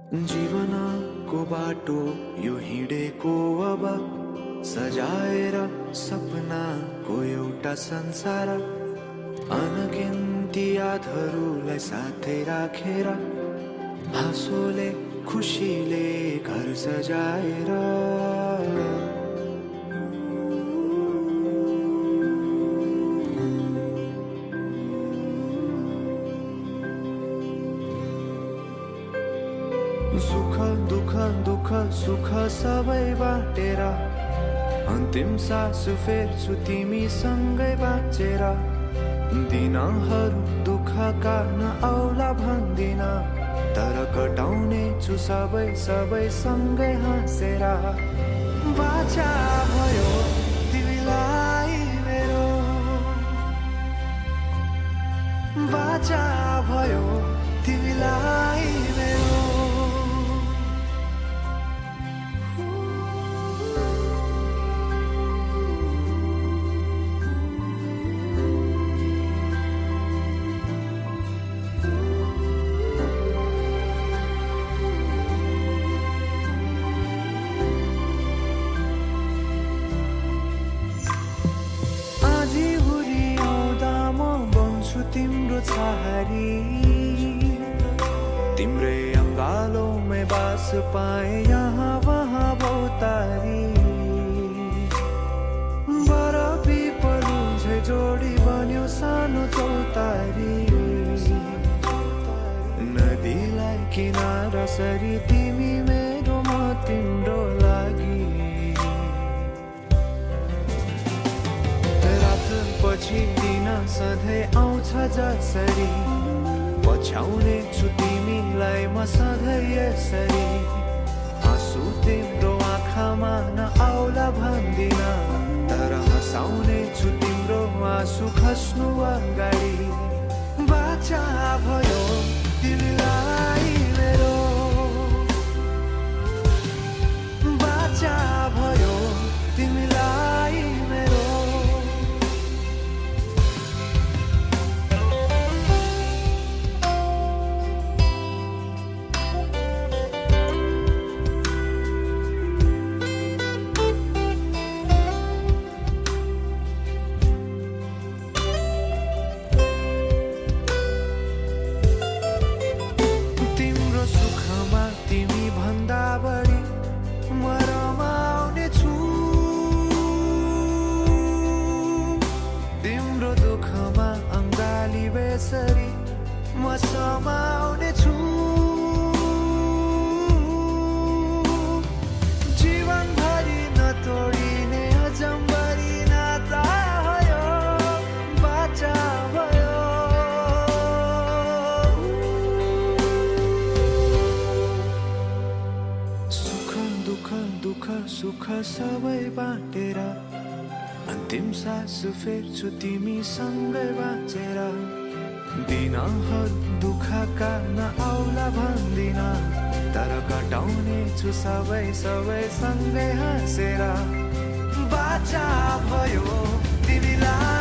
जीवनको बाटो यो हिँडेको अब सजाएर सपनाको एउटा संसार, अनगिन्ती यादहरूलाई साथै राखेर हाँसोले खुसीले घर सजाएर सुख दुःख दुःख सुख सबै बाटेर अन्तिम सास फेर्छु तिमीसँगै बाँचेर। दिनहरू दुःखका नआउला भन्दिन, तर कटाउने छु सबै सबै सँगै हाँसेर। बाचा भयो तिमीलाई मेरो, बाचा भयो तिमीलाई मेरो। तिम्रो छहारी तिम्रै अङ्गालोमै बास पाए यहाँ वहाँ बहुतारी। बरफी पलु झै जोडी बन्यो सानो चौतारी, नदीलाई किनारा सरी तिमी मेरो म तिम्रो लागि। पछि दिन सधैँ आउँछ जसरी, पछ्याउने छु तिमीलाई म सधैँ यसरी। आँसु तिम्रो आँखामा नआउला भन्दिन, तर हँसाउने छु तिम्रो आँसु खस्नु अगाडि। बाचा भयो तिमीलाई मेरो, बाचा भयो तिमीलाई मेरो। बेसरी म समाउने छु, जीवनभरि नतोडिने अजम्बरी नाता भयो। बाचा भयो सुख दुःख दुःख सुख सबै बाटेर अन्तिम सास फेर्छु तिमीसँगै बाँचेर। दिनहरू दुःखका नआउला भन्दिन, तर कटाउने छु सबै सबै सँगै हाँसेर। बाचा भयो तिमीलाई